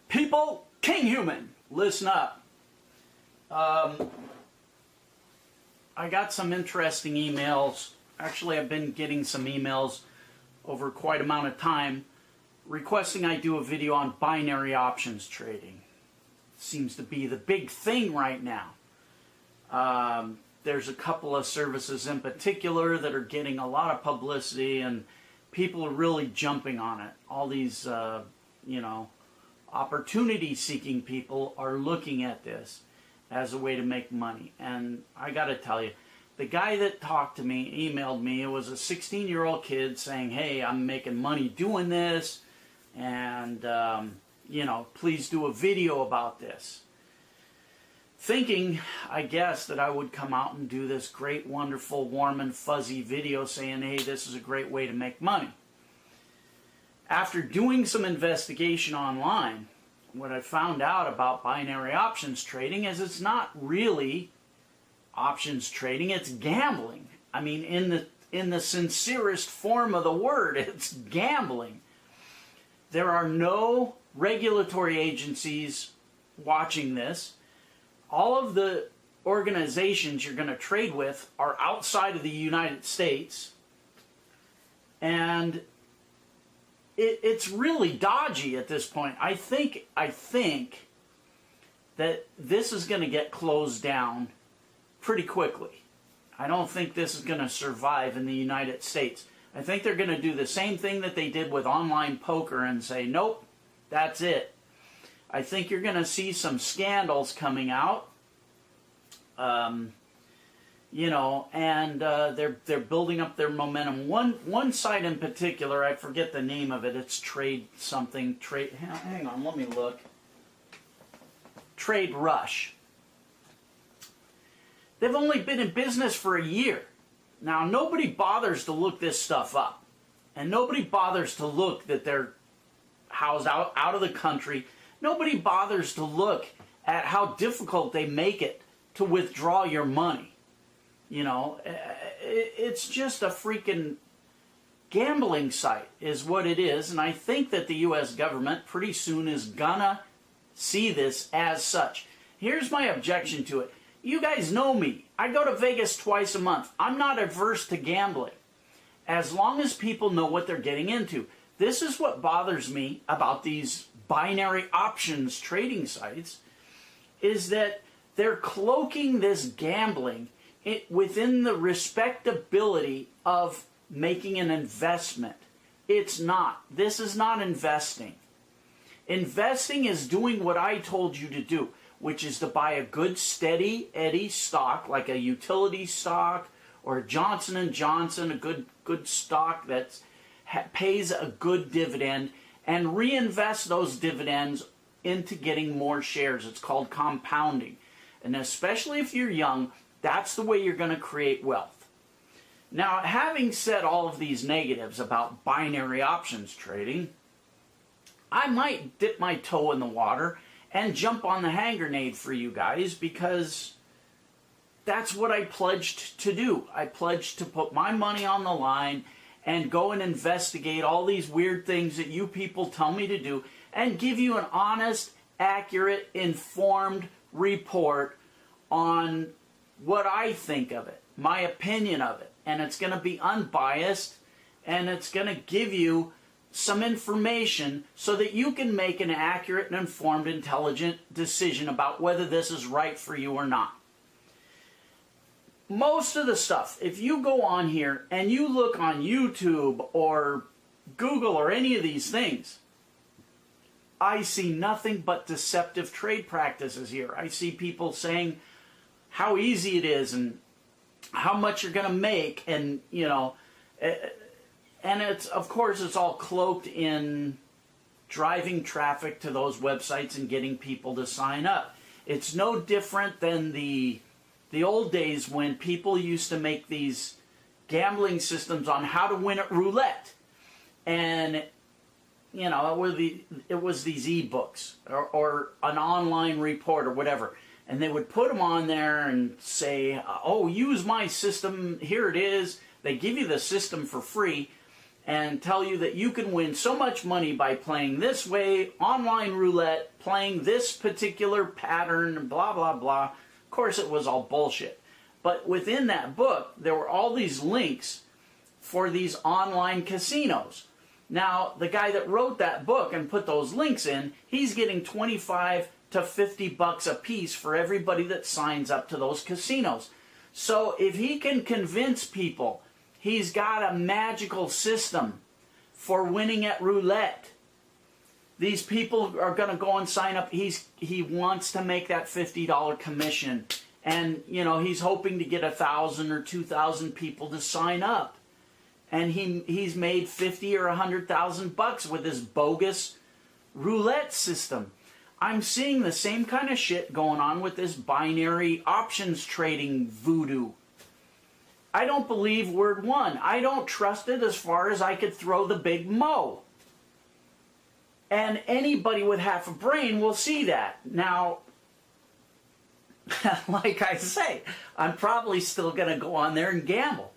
People, King Human, listen up. I got some interesting emails. Actually, I've been getting some emails over quite amount of time requesting I do a video on binary options trading. Seems to be the big thing right now. There's a couple of services in particular that are getting a lot of publicity, and people are really jumping on it. All these, opportunity-seeking people are looking at this as a way to make money. And I got to tell you, the guy that talked to me, emailed me, it was a 16-year-old kid saying, hey, I'm making money doing this, and, please do a video about this. Thinking, I guess, that I would come out and do this great, wonderful, warm and fuzzy video saying, hey, this is a great way to make money. After doing some investigation online, what I found out about binary options trading is it's not really options trading, it's gambling. I mean, in the sincerest form of the word, it's gambling. There are no regulatory agencies watching this. All of the organizations you're going to trade with are outside of the United States, and it's really dodgy at this point. I think that this is going to get closed down pretty quickly. I don't think this is going to survive in the United States. I think they're going to do the same thing that they did with online poker and say, nope, that's it. I think you're going to see some scandals coming out, they're building up their momentum. One site in particular, I forget the name of it. It's Trade something. Hang on, let me look. TradeRush. They've only been in business for a year. Now, nobody bothers to look this stuff up, and nobody bothers to look that they're housed out of the country. Nobody bothers to look at how difficult they make it to withdraw your money. It's just a freaking gambling site is what it is, and I think that the U.S. government pretty soon is gonna see this as such. Here's my objection to it. You guys know me. I go to Vegas twice a month. I'm not averse to gambling, as long as people know what they're getting into. This is what bothers me about these binary options trading sites, is that they're cloaking this gambling within the respectability of making an investment. It's not. This is not investing. Investing is doing what I told you to do, which is to buy a good steady Eddy stock, like a utility stock or a Johnson & Johnson, a good stock that pays a good dividend, and reinvest those dividends into getting more shares. It's called compounding. And especially if you're young, that's the way you're going to create wealth. Now, having said all of these negatives about binary options trading, I might dip my toe in the water and jump on the hand grenade for you guys, because that's what I pledged to do. I pledged to put my money on the line and go and investigate all these weird things that you people tell me to do and give you an honest, accurate, informed report on what I think of it, my opinion of it. And it's going to be unbiased, and it's going to give you some information so that you can make an accurate and informed, intelligent decision about whether this is right for you or not. Most of the stuff, if you go on here and you look on YouTube or Google or any of these things, I see nothing but deceptive trade practices here. I see people saying how easy it is and how much you're going to make, and and it's, of course, it's all cloaked in driving traffic to those websites and getting people to sign up. It's no different than the old days when people used to make these gambling systems on how to win at roulette. And, it was these e-books or an online report or whatever. And they would put them on there and say, oh, use my system, here it is. They give you the system for free. and tell you that you can win so much money by playing this way, online roulette, playing this particular pattern, blah, blah, blah. Of course, it was all bullshit. But within that book, there were all these links for these online casinos. Now, the guy that wrote that book and put those links in, he's getting 25 to 50 bucks a piece for everybody that signs up to those casinos. So if he can convince people he's got a magical system for winning at roulette, these people are going to go and sign up. He wants to make that $50 commission. And, you know, he's hoping to get 1,000 or 2,000 people to sign up. And he's made 50 or 100,000 bucks with his bogus roulette system. I'm seeing the same kind of shit going on with this binary options trading voodoo. I don't believe word one. I don't trust it as far as I could throw the big mo. And anybody with half a brain will see that. Now, like I say, I'm probably still going to go on there and gamble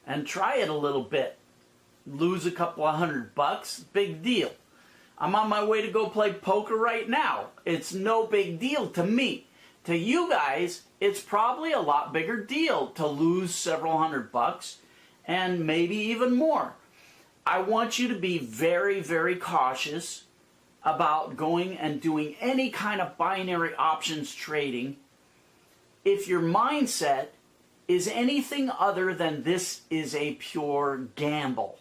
and try it a little bit. Lose a couple of $100, big deal. I'm on my way to go play poker right now. It's no big deal to me. To you guys, it's probably a lot bigger deal to lose several $100 and maybe even more. I want you to be very, very cautious about going and doing any kind of binary options trading if your mindset is anything other than this is a pure gamble.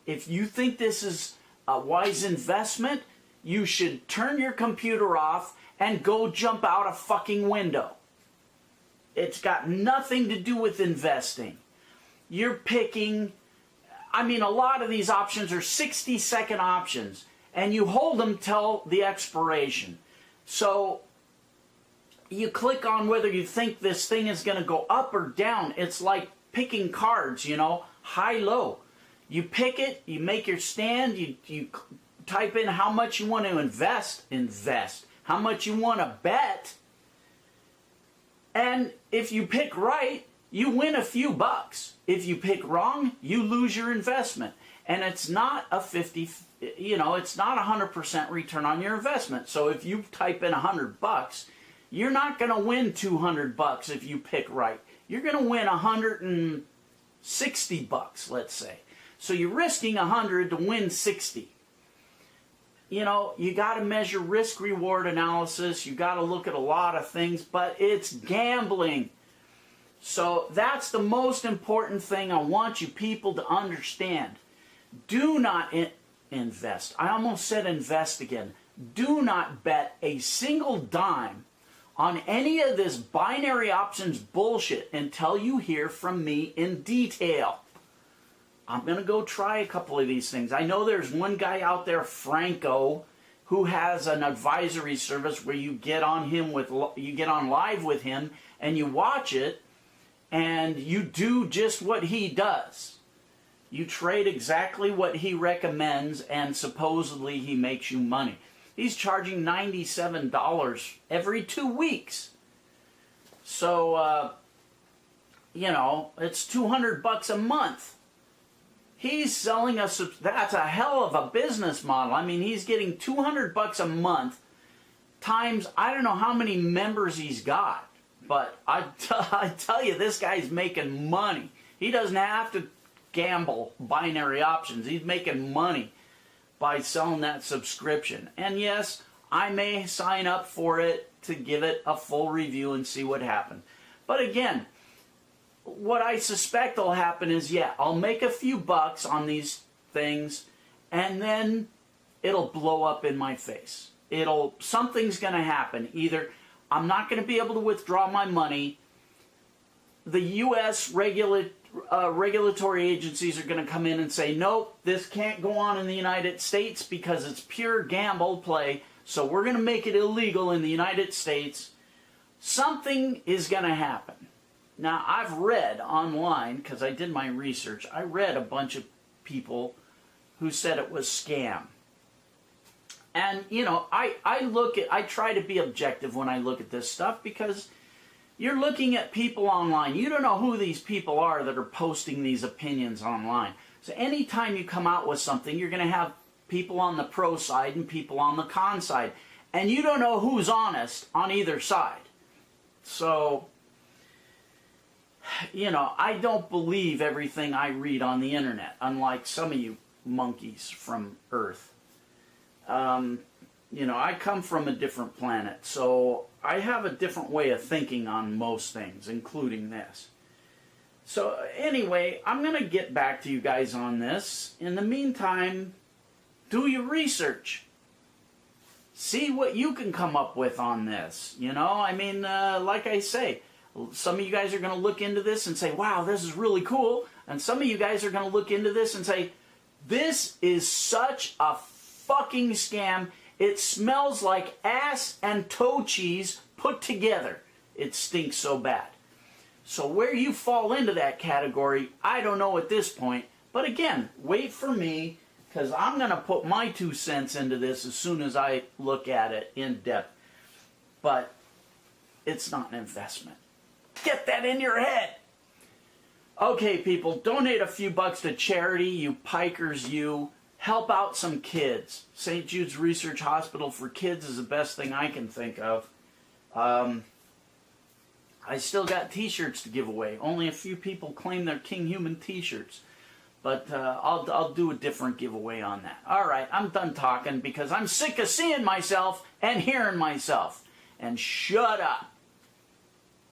If you think this is a wise investment, you should turn your computer off and go jump out a fucking window. It's got nothing to do with investing. You're picking, I mean, a lot of these options are 60-second options, and you hold them till the expiration. So you click on whether you think this thing is going to go up or down. It's like picking cards, you know, high-low. You pick it, you make your stand, you type in how much you want to invest, how much you want to bet, and if you pick right, you win a few bucks. If you pick wrong, you lose your investment. And it's not a 50, you know, it's not 100% return on your investment. So if you type in $100, you're not going to win $200 if you pick right. You're going to win $160, let's say. So you're risking 100 to win 60. You know, you got to measure risk-reward analysis. You got to look at a lot of things, but it's gambling. So that's the most important thing I want you people to understand. Do not invest. I almost said invest again. Do not bet a single dime on any of this binary options bullshit until you hear from me in detail. I'm going to go try a couple of these things. I know there's one guy out there, Franco, who has an advisory service where you get on live with him and you watch it and you do just what he does. You trade exactly what he recommends and supposedly he makes you money. He's charging $97 every 2 weeks. So, you know, it's $200 a month. He's selling us, that's a hell of a business model. I mean, he's getting $200 a month times, I don't know how many members he's got. But I tell you, this guy's making money. He doesn't have to gamble binary options. He's making money by selling that subscription. And yes, I may sign up for it to give it a full review and see what happens. But again, what I suspect will happen is, yeah, I'll make a few bucks on these things, and then it'll blow up in my face. Something's going to happen. Either I'm not going to be able to withdraw my money, the U.S. regulatory agencies are going to come in and say, nope, this can't go on in the United States because it's pure gamble play, so we're going to make it illegal in the United States. Something is going to happen. Now, I've read online, because I did my research, I read a bunch of people who said it was scam. And, you know, I try to be objective when I look at this stuff because you're looking at people online. You don't know who these people are that are posting these opinions online. So anytime you come out with something, you're going to have people on the pro side and people on the con side. And you don't know who's honest on either side. So, you know, I don't believe everything I read on the internet, unlike some of you monkeys from Earth. You know, I come from a different planet, so I have a different way of thinking on most things, including this. So anyway, I'm going to get back to you guys on this. In the meantime, do your research. See what you can come up with on this. You know, I mean, like I say, some of you guys are going to look into this and say, wow, this is really cool. And some of you guys are going to look into this and say, this is such a fucking scam. It smells like ass and toe cheese put together. It stinks so bad. So where you fall into that category, I don't know at this point. But again, wait for me, because I'm going to put my 2 cents into this as soon as I look at it in depth. But it's not an investment. Get that in your head. Okay, people, donate a few bucks to charity, you pikers, you. Help out some kids. St. Jude's Research Hospital for Kids is the best thing I can think of. I still got t-shirts to give away. Only a few people claim they're King Human t-shirts. But I'll do a different giveaway on that. All right, I'm done talking because I'm sick of seeing myself and hearing myself. And shut up.